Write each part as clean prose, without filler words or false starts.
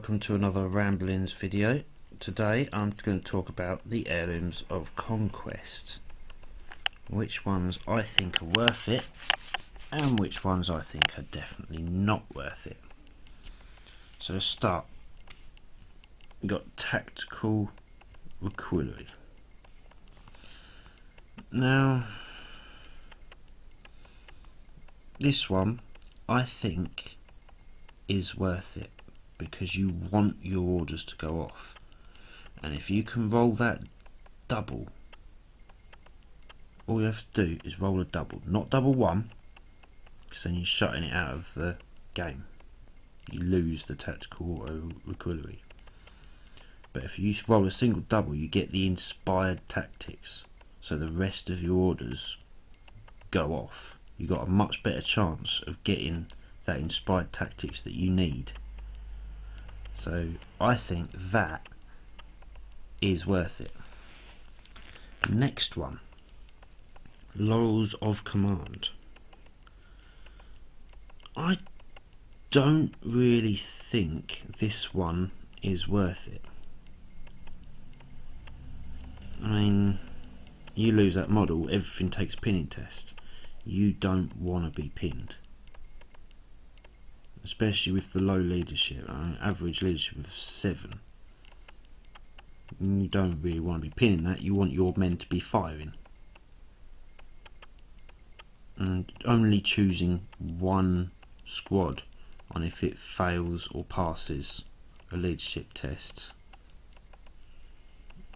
welcome to another Ramblings video. Today I'm going to talk about the heirlooms of conquest, which ones I think are worth it and which ones I think are definitely not worth it. So to start, we've got tactical artillery. Now this one I think is worth it because you want your orders to go off, and if you can roll that double, all you have to do is roll a double, not double one, because then you're shutting it out of the game. You lose the tactical artillery. But if you roll a single double, you get the inspired tactics, so the rest of your orders go off. You've got a much better chance of getting that inspired tactics that you need. So I think that is worth it. Next one, laurels of command. I don't really think this one is worth it. I mean, you lose that model, everything takes pinning test. You don't want to be pinned, especially with the low leadership. I mean, average leadership of 7. You don't really want to be pinning that. You want your men to be firing, and only choosing one squad on if it fails or passes a leadership test.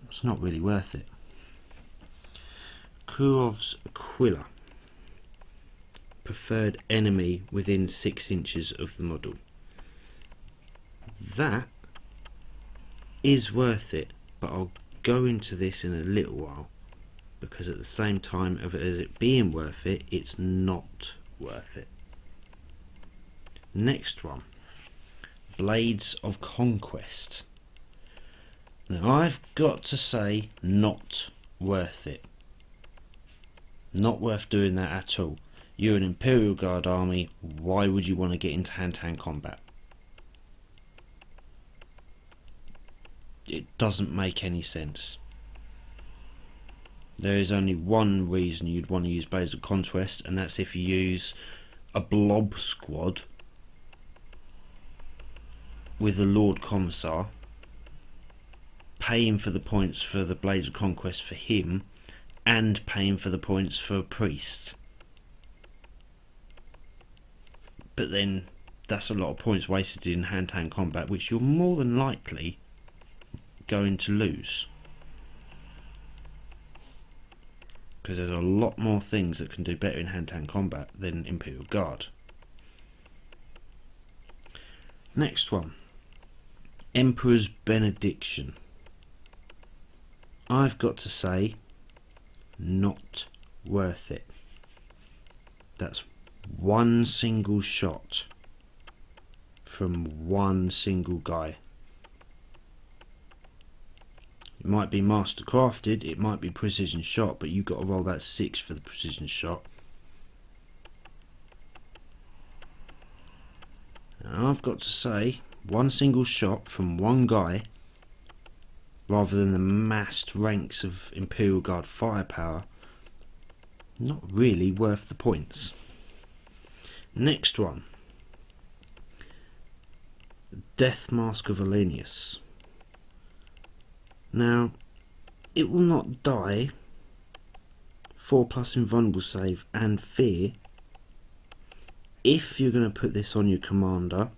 It's not really worth it. Kurov's Aquila. Preferred enemy within 6 inches of the model. That is worth it, but I'll go into this in a little while, because at the same time as it being worth it, it's not worth it. Next one, Blades of Conquest. Now I've got to say, not worth it. Not worth doing that at all. You're an Imperial Guard army, why would you want to get into hand-to-hand combat? It doesn't make any sense. There is only one reason you'd want to use Blades of Conquest, and that's if you use a blob squad with the Lord Commissar, paying for the points for the Blades of Conquest for him, and paying for the points for a priest. But then that's a lot of points wasted in hand-to-hand combat, which you're more than likely going to lose, because there's a lot more things that can do better in hand-to-hand combat than Imperial Guard. Next one, Emperor's Benediction. I've got to say, not worth it. That's one single shot from one single guy. It might be master crafted, it might be precision shot, but you've got to roll that 6 for the precision shot. Now I've got to say, one single shot from one guy, rather than the massed ranks of Imperial Guard firepower, not really worth the points. Next one, Death Mask of Alenius. Now, it will not die, 4+ invulnerable save and fear. If you're going to put this on your commander,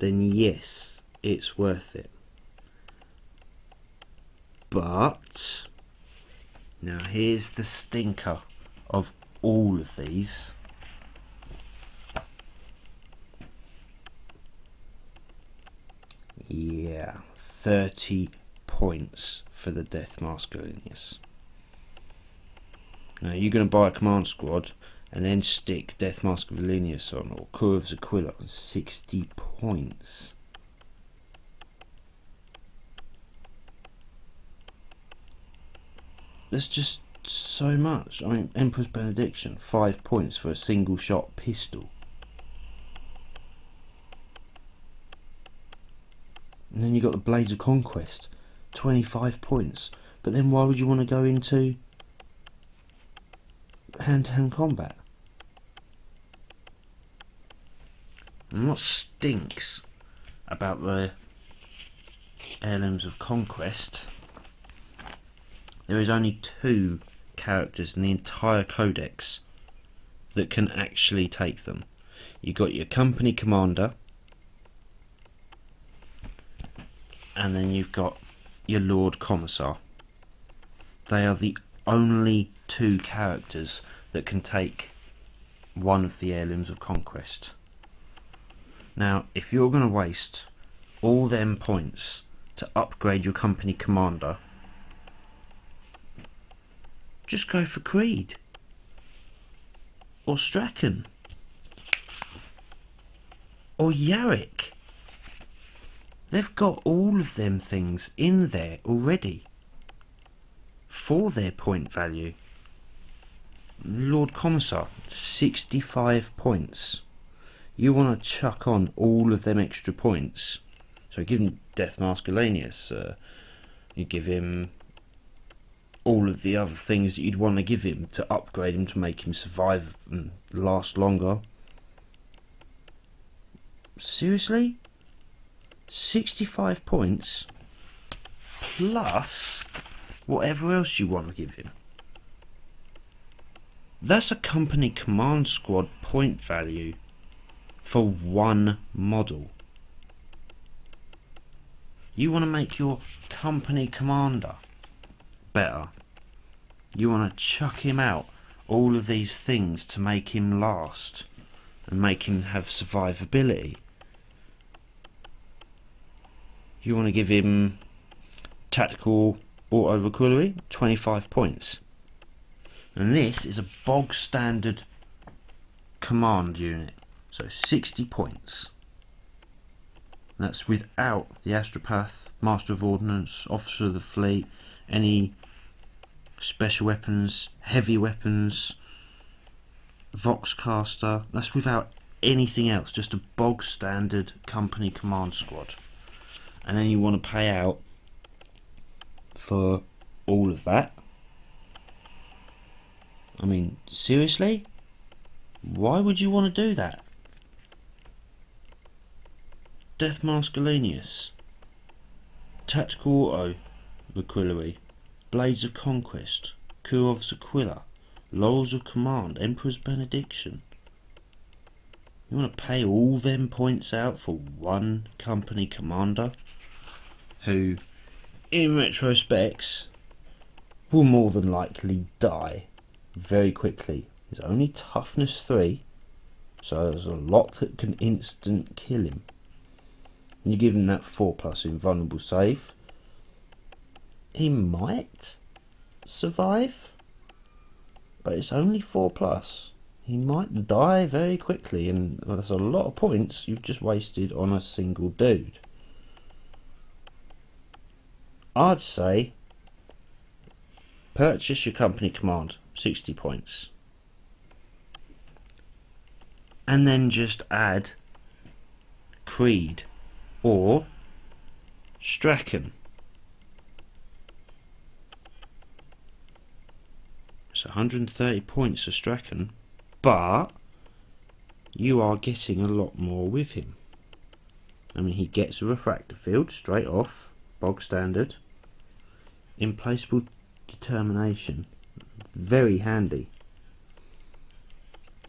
then yes, it's worth it. But now here's the stinker of all of these. Yeah, 30 points for the Death Mask of Alenius. Now you're going to buy a command squad and then stick Death Mask of Alenius on, or Kurov's Aquila on, 60 points. There's just so much. I mean, Emperor's Benediction, 5 points for a single shot pistol. And then you got the Blades of Conquest, 25 points. But then why would you want to go into hand-to-hand combat? And what stinks about the Heirlooms of Conquest, there is only 2 characters in the entire codex that can actually take them. You've got your company commander, and then you've got your Lord Commissar. They are the only 2 characters that can take one of the Heirlooms of Conquest. Now, if you're going to waste all them points to upgrade your company commander, just go for Creed or Strachan or Yarick. They've got all of them things in there already for their point value. Lord Commissar, 65 points. You want to chuck on all of them extra points. So give him Death Masculinius, you give him all of the other things that you'd want to give him to upgrade him to make him survive and last longer. Seriously? 65 points plus whatever else you want to give him. That's a company command squad point value for one model. You want to make your company commander better. You want to chuck him out all of these things to make him last and make him have survivability. You want to give him tactical auto artillery, 25 points. And this is a bog standard command unit, so 60 points. And that's without the Astropath, Master of Ordnance, Officer of the Fleet, any special weapons, heavy weapons, Voxcaster. That's without anything else, just a bog standard company command squad. And then you want to pay out for all of that. I mean, seriously? Why would you want to do that? Death Masculinius, Tactical Auto Artillery, Blades of Conquest, Kurov's Aquila, Laurels of Command, Emperor's Benediction. You want to pay all them points out for one company commander who, in retrospects, will more than likely die very quickly. He's only toughness 3, so there's a lot that can instant kill him. And you give him that 4+ invulnerable save, he might survive, but it's only 4+. He might die very quickly, and that's a lot of points you've just wasted on a single dude. I'd say purchase your company command, 60 points, and then just add Creed or Strachan. It's 130 points for Strachan, but you are getting a lot more with him. I mean, he gets a refractor field straight off, bog standard. Implaceable determination, very handy.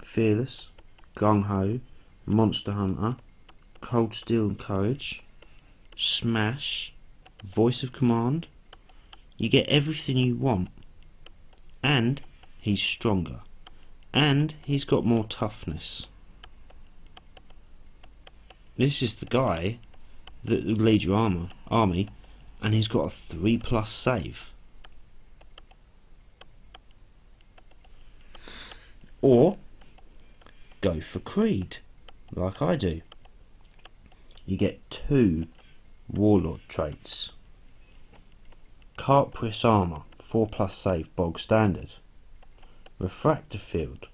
Fearless, gung ho, monster hunter, cold steel and courage, smash, voice of command. You get everything you want, and he's stronger, and he's got more toughness. This is the guy that will lead your army, and he's got a 3+ save. Or go for Creed, like I do. You get 2 warlord traits. Cart press armour, 4+ save, bog standard. Refractor field,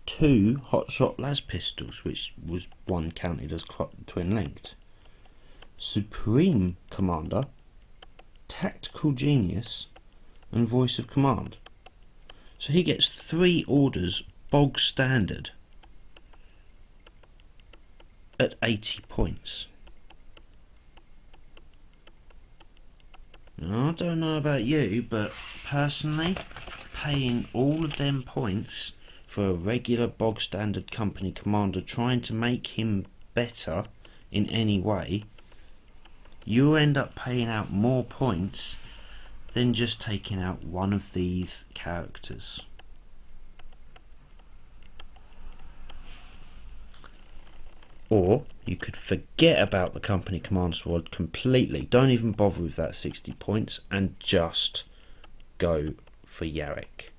2 hotshot las pistols, which was one counted as twin linked. Supreme Commander, Tactical Genius, and Voice of Command. So he gets 3 orders bog standard at 80 points. Now, I don't know about you, but personally, paying all of them points for a regular bog standard company commander, trying to make him better in any way, you end up paying out more points than just taking out one of these characters. Or you could forget about the company command squad completely, don't even bother with that 60 points, and just go for Yarrick.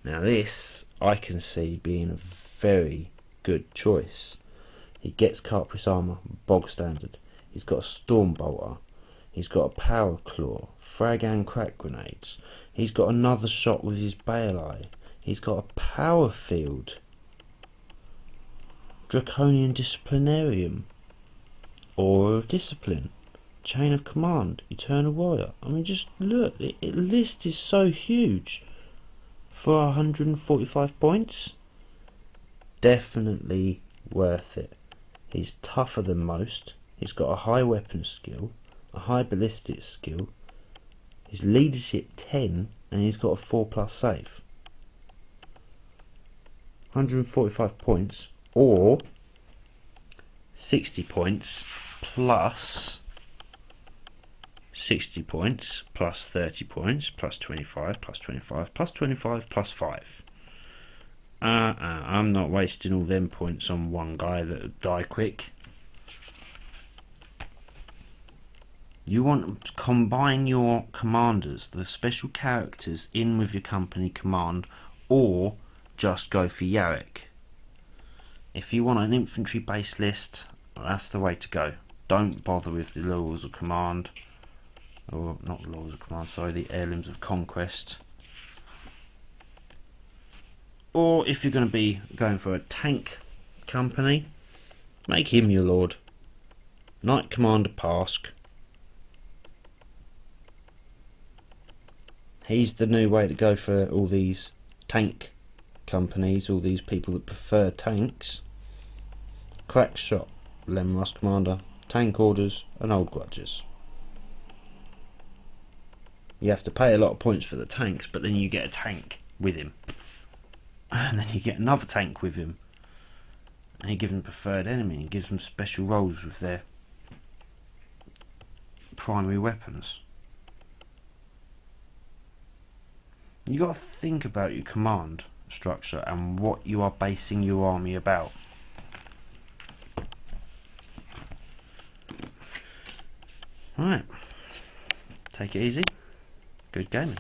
Now this I can see being a very good choice. He gets Carpress armour, bog standard. He's got a storm bolter. He's got a power claw, frag and crack grenades. He's got another shot with his bale eye. He's got a power field, draconian disciplinarium, aura of discipline, chain of command, eternal warrior. I mean, just look, the list is so huge for 145 points. Definitely worth it. He's tougher than most. He's got a high weapon skill, a high ballistic skill, his leadership 10, and he's got a 4+ save. 145 points, or 60 points plus 60 points plus 30 points plus 25 plus 25 plus 25 plus 5. I'm not wasting all them points on one guy that'll die quick. You want to combine your commanders, the special characters, in with your company command, or just go for Yarrick. If you want an infantry based list, that's the way to go. Don't bother with the laws of command, or not the laws of command, sorry, the heirlooms of conquest. Or if you're going to be going for a tank company, make him your lord. Knight Commander Pask. He's the new way to go for all these tank companies, all these people that prefer tanks. Crack shot, Lemrus Commander, tank orders, and old grudges. You have to pay a lot of points for the tanks, but then you get a tank with him. And then you get another tank with him. And you give them preferred enemy, and gives them special roles with their primary weapons. You got to think about your command structure and what you are basing your army about. Right, take it easy. Good gaming.